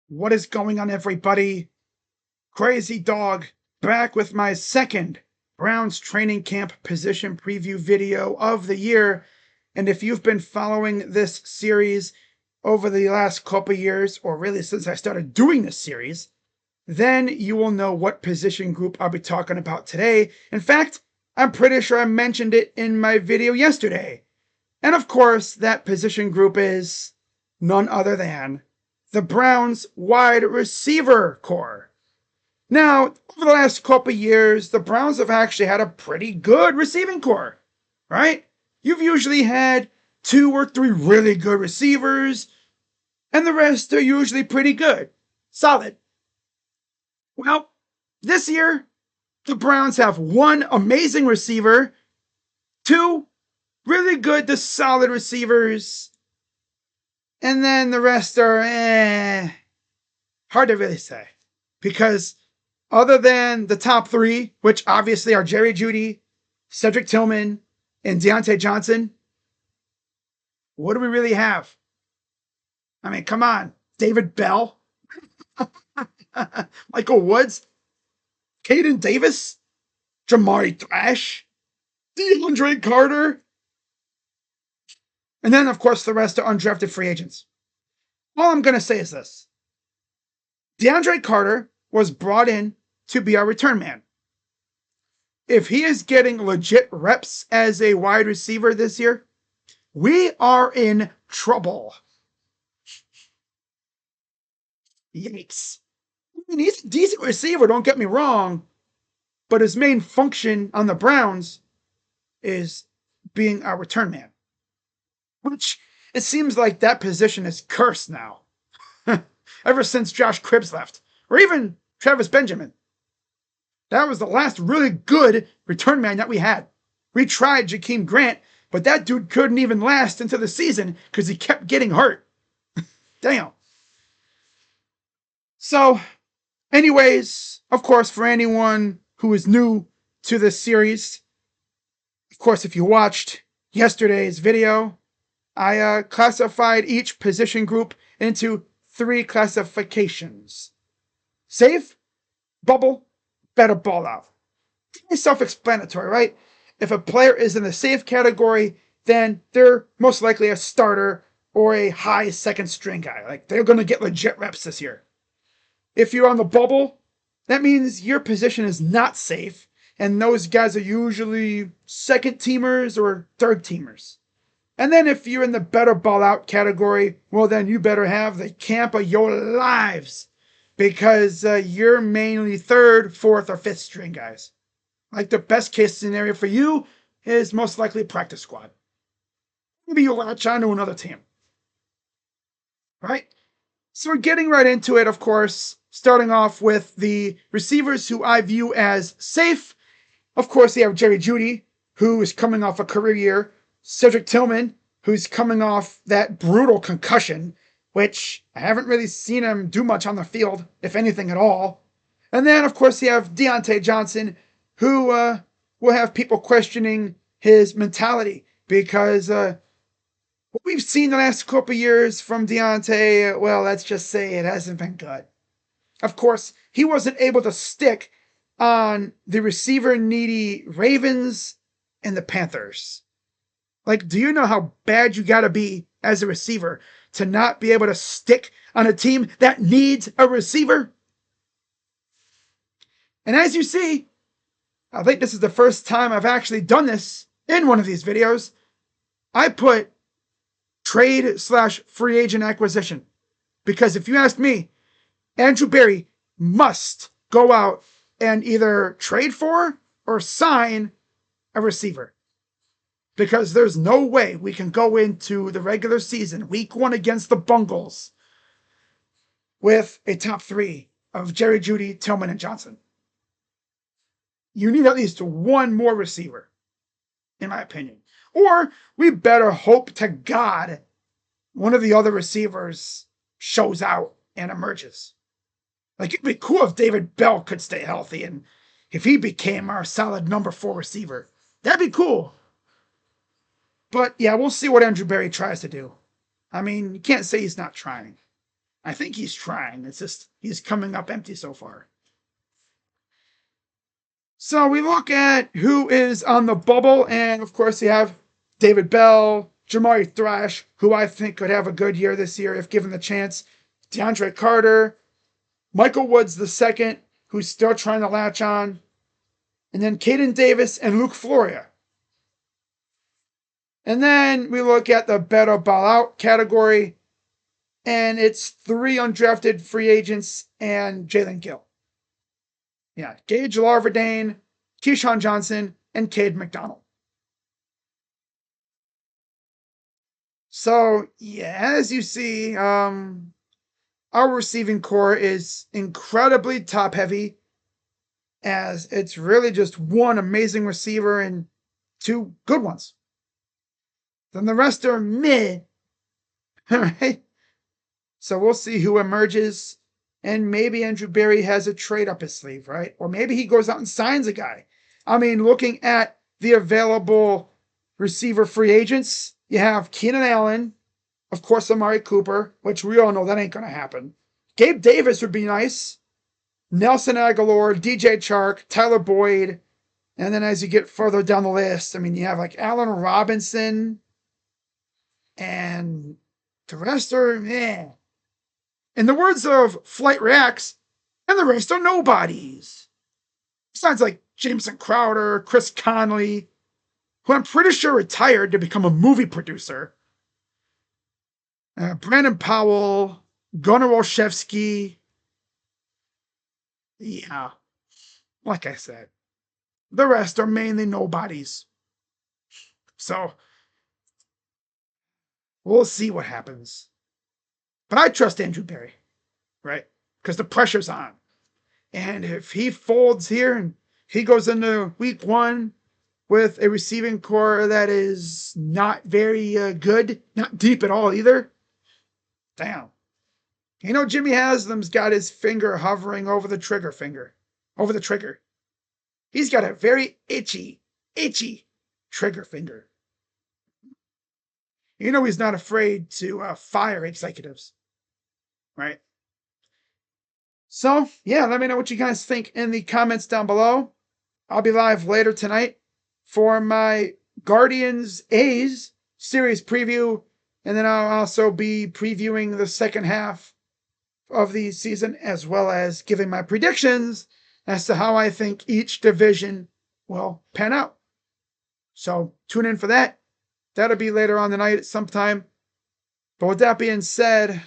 What is going on, everybody? Crazy Dog back with my second Browns training camp position preview video of the year. And if you've been following this series over the last couple years, or really since I started doing this series, then you will know what position group I'll be talking about today. In fact, I'm pretty sure I mentioned it in my video yesterday. And of course, that position group is none other than the Browns wide receiver core. Now, over the last couple years, the Browns have actually had a pretty good receiving core, right? You've usually had 2 or 3 really good receivers, and the rest are usually pretty good, solid. Well, this year, the Browns have 1 amazing receiver, 2 really good to solid receivers, and then the rest are hard to really say. Because other than the top 3, which obviously are Jerry Jeudy, Cedric Tillman, and Diontae Johnson, what do we really have? I mean, come on. David Bell, Michael Woods, Caden Davis, Jamari Thrash, DeAndre Carter, and then, of course, the rest are undrafted free agents. All I'm going to say is this. DeAndre Carter was brought in to be our return man. If he is getting legit reps as a wide receiver this year, we are in trouble. Yikes. I mean, he's a decent receiver, don't get me wrong, but his main function on the Browns is being our return man. Which, it seems like that position is cursed now. Ever since Josh Cribbs left, or even Travis Benjamin. That was the last really good return man that we had. We tried Jakeem Grant, but that dude couldn't even last into the season because he kept getting hurt. Damn. So, anyways, of course, for anyone who is new to this series, of course, if you watched yesterday's video, I classified each position group into 3 classifications. Safe, bubble, better ball out. It's self-explanatory, right? If a player is in the safe category, then they're most likely a starter or a high second string guy. Like, they're going to get legit reps this year. If you're on the bubble, that means your position is not safe, and those guys are usually second teamers or third teamers. And then if you're in the better ball out category, well, then you better have the camp of your lives, because you're mainly third, fourth, or fifth string guys. Like, the best case scenario for you is most likely practice squad. Maybe you'll latch on to another team. Right? So we're getting right into it, of course, starting off with the receivers who I view as safe. Of course, you have Jerry Jeudy, who is coming off a career year. Cedric Tillman, who's coming off that brutal concussion, which I haven't really seen him do much on the field, if anything at all. And then, of course, you have Diontae Johnson, who will have people questioning his mentality, because what we've seen the last couple years from Diontae, well, let's just say it hasn't been good. Of course, he wasn't able to stick on the receiver-needy Ravens and the Panthers. Like, do you know how bad you gotta be as a receiver to not be able to stick on a team that needs a receiver? And as you see, I think this is the first time I've actually done this in one of these videos. I put trade/free agent acquisition. Because if you ask me, Andrew Berry must go out and either trade for or sign a receiver. Because there's no way we can go into the regular season, week 1 against the Bungles, with a top 3 of Jerry Jeudy, Tillman, and Johnson. You need at least 1 more receiver, in my opinion. Or we better hope to God one of the other receivers shows out and emerges. Like, it'd be cool if David Bell could stay healthy and if he became our solid number 4 receiver. That'd be cool. But yeah, we'll see what Andrew Berry tries to do. I mean, you can't say he's not trying. I think he's trying. It's just he's coming up empty so far. So we look at who is on the bubble, and of course you have David Bell, Jamari Thrash, who I think could have a good year this year if given the chance, DeAndre Carter, Michael Woods II, who's still trying to latch on, and then Caden Davis and Luke Floria. And then we look at the better ball out category, and it's 3 undrafted free agents and Jalen Gill. Yeah, Gage Larverdane, Keyshawn Johnson, and Cade McDonald. So, yeah, as you see, our receiving core is incredibly top heavy, as it's really just one amazing receiver and 2 good ones. Then the rest are mid. Right? So we'll see who emerges. And maybe Andrew Berry has a trade up his sleeve, right? Or maybe he goes out and signs a guy. I mean, looking at the available receiver free agents, you have Keenan Allen, of course, Amari Cooper, which we all know that ain't going to happen. Gabe Davis would be nice. Nelson Aguilar, DJ Chark, Tyler Boyd. And then as you get further down the list, I mean, you have like Allen Robinson. And the rest are, eh. In the words of Flight Reacts, and the rest are nobodies. Besides like Jameson Crowder, Chris Conley, who I'm pretty sure retired to become a movie producer. Brandon Powell, Gunnar Olszewski. Yeah, like I said, the rest are mainly nobodies. So, we'll see what happens. But I trust Andrew Berry, right? Because the pressure's on. And if he folds here and he goes into week 1 with a receiving core that is not very good, not deep at all either, damn. You know, Jimmy Haslam's got his finger hovering over the trigger. He's got a very itchy trigger finger. You know he's not afraid to fire executives, right? So, yeah, let me know what you guys think in the comments down below. I'll be live later tonight for my Guardians A's series preview, and then I'll also be previewing the second half of the season, as well as giving my predictions as to how I think each division will pan out. So tune in for that. That'll be later on tonight at some time. But with that being said,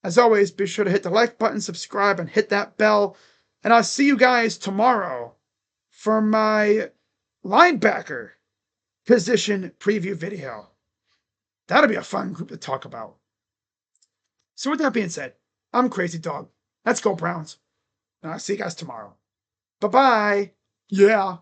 as always, be sure to hit the like button, subscribe, and hit that bell. And I'll see you guys tomorrow for my linebacker position preview video. That'll be a fun group to talk about. So with that being said, I'm Crazy Dog. Let's go Browns. And I'll see you guys tomorrow. Bye-bye. Yeah.